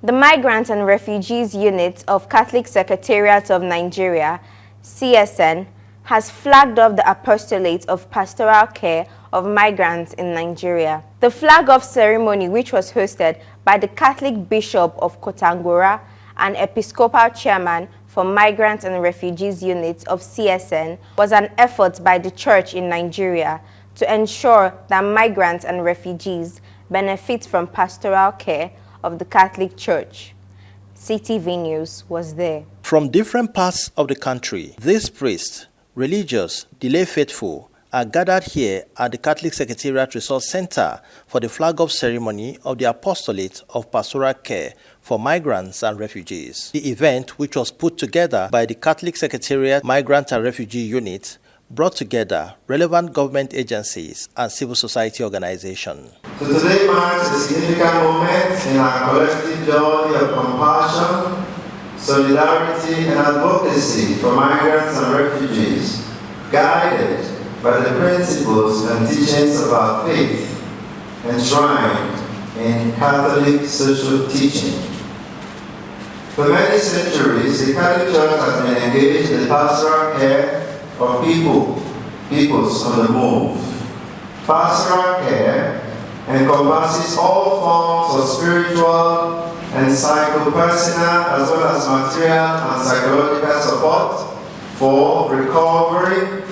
The Migrants and Refugees Unit of Catholic Secretariat of Nigeria, CSN, has flagged off the Apostolate of Pastoral Care of Migrants in Nigeria. The flag-off ceremony, which was hosted by the Catholic Bishop of Kotangora and Episcopal Chairman for Migrants and Refugees Unit of CSN, was an effort by the Church in Nigeria to ensure that migrants and refugees benefit from pastoral care of the Catholic Church. CTV News was there. From different parts of the country, these priests, religious, the lay faithful, are gathered here at the Catholic Secretariat Resource Center for the flag-off ceremony of the Apostolate of Pastoral Care for Migrants and Refugees. The event, which was put together by the Catholic Secretariat Migrants and Refugee Unit, brought together relevant government agencies and civil society organizations. So today marks a significant moment in our collective journey of compassion, solidarity, and advocacy for migrants and refugees, guided by the principles and teachings of our faith, enshrined in Catholic social teaching. For many centuries, the Catholic Church has been engaged in pastoral care of peoples on the move. Pastoral care encompasses all forms of spiritual and psychopersonal as well as material and psychological support for recovery,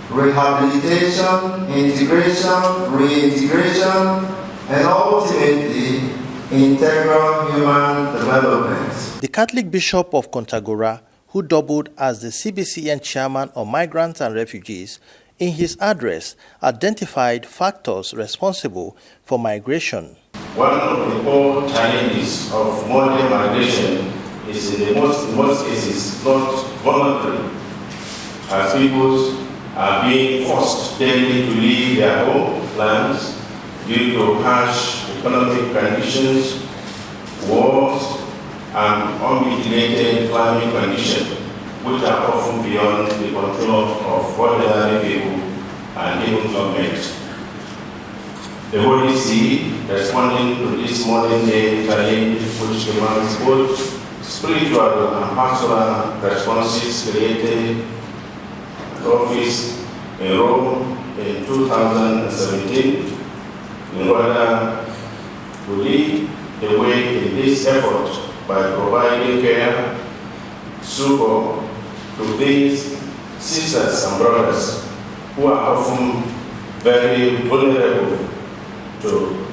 rehabilitation, integration, reintegration, and ultimately integral human development. The Catholic Bishop of Kontagora, who doubled as the CBCN chairman of Migrants and Refugees, in his address identified factors responsible for migration. One of the core challenges of modern migration is in most cases not voluntary, as people are being forced daily to leave their homelands due to harsh economic conditions, wars, and unmitigated climate conditions, which are often beyond the control of ordinary people and even government. The Holy See, responding to this modern-day challenge, which demands both spiritual and pastoral responses, created an office in Rome in 2017 in order to lead the way in this effort by providing care, support to these sisters and brothers who are often very vulnerable to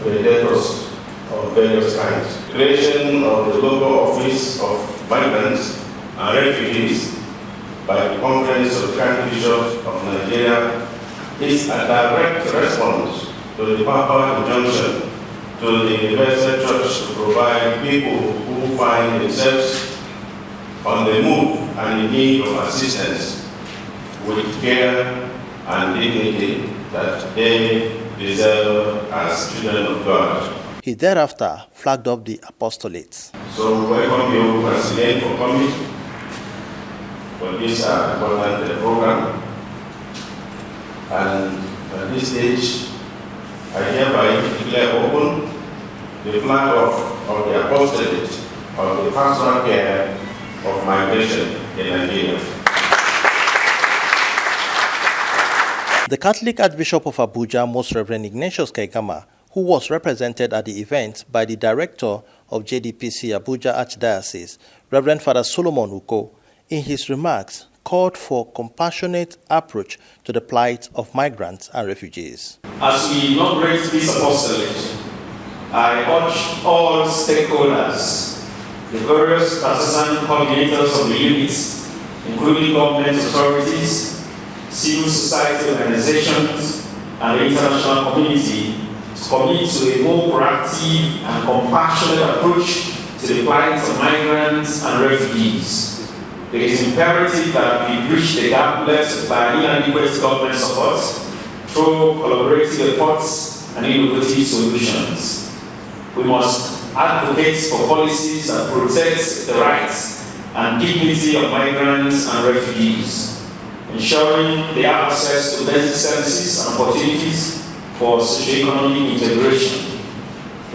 predators of various kinds. Creation of the local office of migrants and refugees by the Conference of Catholic Bishops of Nigeria is a direct response to the papal injunction to the Universal Church to provide people who find themselves on the move and in need of assistance with care and dignity that they deserve as children of God. He thereafter flagged up the apostolates. So welcome you once again for coming for this important program. And at this stage, I hereby declare open the flag of the Apostolate of the Pastoral Care of Migration in Nigeria. The Catholic Archbishop of Abuja, Most Reverend Ignatius Kaigama, who was represented at the event by the Director of JDPC Abuja Archdiocese, Reverend Father Solomon Uko, in his remarks called for compassionate approach to the plight of migrants and refugees. As we inaugurate this apostolate, I urge all stakeholders, the various partisan coordinators of the units, including government authorities, civil society organizations, and the international community, to commit to a more proactive and compassionate approach to the plight of migrants and refugees. It is imperative that we bridge the gap left by inadequate government support through collaborative efforts and innovative solutions. We must advocate for policies that protect the rights and dignity of migrants and refugees, ensuring they have access to basic services and opportunities for socio-economic integration.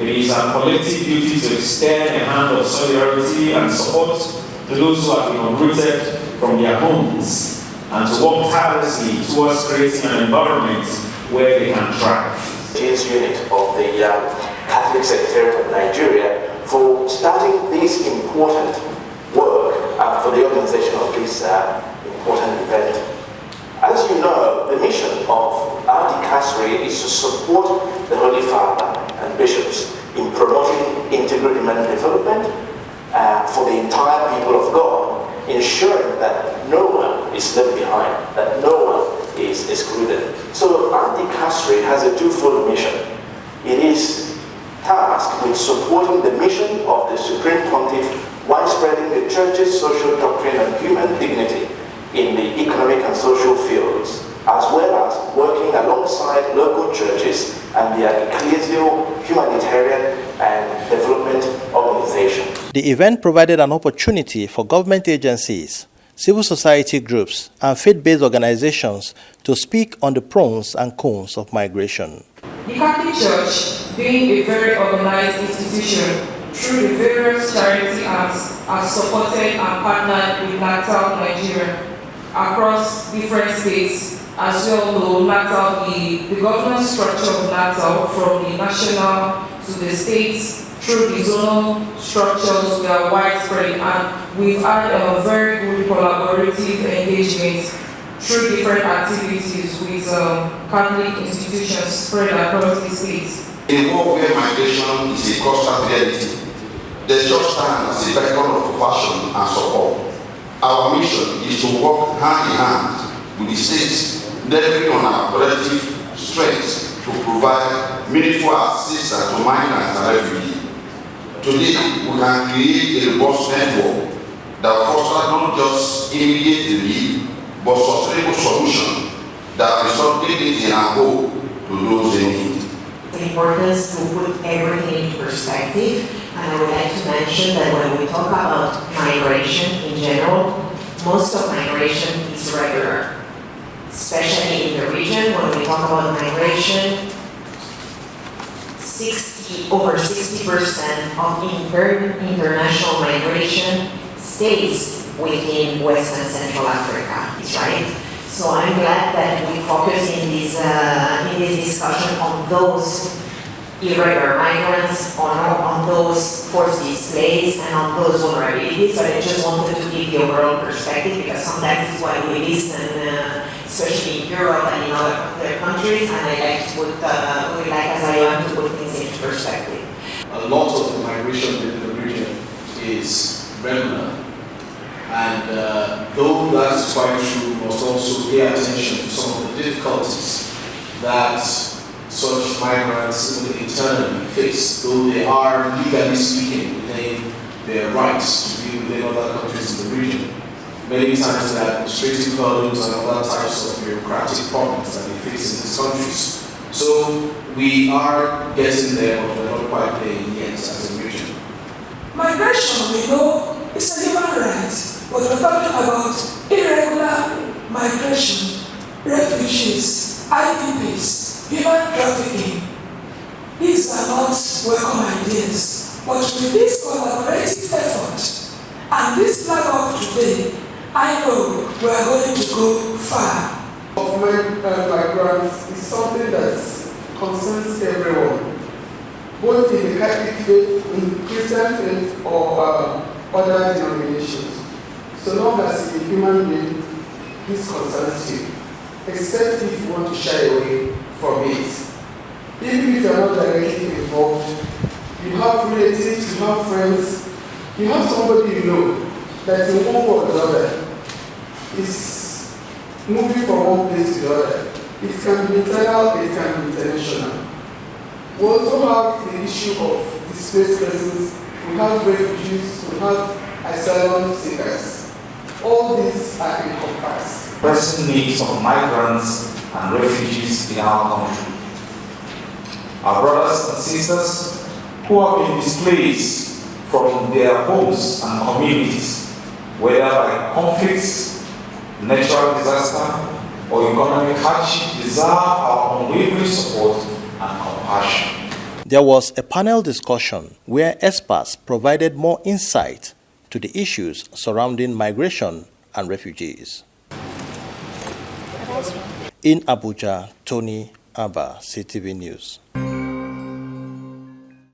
It is our collective duty to extend a hand of solidarity and support to those who have been uprooted from their homes and to work tirelessly towards creating an environment where they can thrive. Unit of the Catholic Secretariat of Nigeria for starting this important work for the organization of this important event. As you know, the mission of our dicastery is to support the Holy Father and bishops in promoting integral human development for the entire people of God, ensuring that no one is left behind, that no one is excluded. So our dicastery has a twofold mission. It is tasked with supporting the mission of the Supreme Pontiff while spreading the Church's social doctrine and human dignity in the economic and social fields, as well as working alongside local churches and their ecclesial, humanitarian and development organizations. The event provided an opportunity for government agencies, civil society groups, and faith-based organizations to speak on the pros and cons of migration. The Catholic Church, being a very organized institution, through the various charity acts, has supported and partnered with Natal Nigeria across different states, as well as Natal, the governance structure of Natal from the national to the states through the zonal structures. We are widespread, and we've had a very good collaborative engagement through different activities with Catholic institutions spread across the states. In a world where migration is a constant reality, the church stands as a beacon of compassion and support. Our mission is to work hand in hand with the states, leveraging on our collective strength to provide meaningful assistance to migrants and refugees. Today, we can create a robust network that fosters not just immediate relief, but sustainable solution that restore dignity and hope to those in need. The importance to put everything into perspective, and I would like to mention that when we talk about migration in general, most of migration is regular, especially in the region. When we talk about migration, over 60% of international migration stays within West and Central Africa, right? So I'm glad that we focus in this discussion on those irregular migrants, on those forced displays, and on those vulnerabilities. But I just wanted to give the overall perspective, because sometimes it's why we listen, especially in Europe and in other countries, and I like to put, as I want to put things into perspective. A lot of the migration within the region is regular. And though that is quite true, we must also pay attention to some of the difficulties that such migrants even internally face, though they are legally speaking within their rights to be within other countries in the region. Many times there are administrative hurdles and other types of bureaucratic problems that they face in these countries. So we are getting there, but we're not quite there yet as a region. Migration, we know, is a human right. But we're talking about irregular migration, refugees, IDPs, human trafficking. These are not welcome ideas, but with this collaborative effort and this flag of today, I know we are going to go far. Migrants is something that concerns everyone, both in the Catholic faith, in Christian faith, or other denominations. So long as you're a human being, this concerns you, except if you want to shy away from it. Even if you're not directly involved, you have relatives, you have friends, you have somebody you know that in one way or the other is moving from one place to the other. It can be internal, it can be international. We also have the issue of displaced persons, we have refugees, we have asylum seekers. All these are encompassed. Pressing needs of migrants and refugees in our country. Our brothers and sisters who have been displaced from their homes and communities, whether by conflicts, natural disaster, or economic hardship, deserve our unwavering support and compassion. There was a panel discussion where experts provided more insight to the issues surrounding migration and refugees. In Abuja, Tony Abba, CTV News.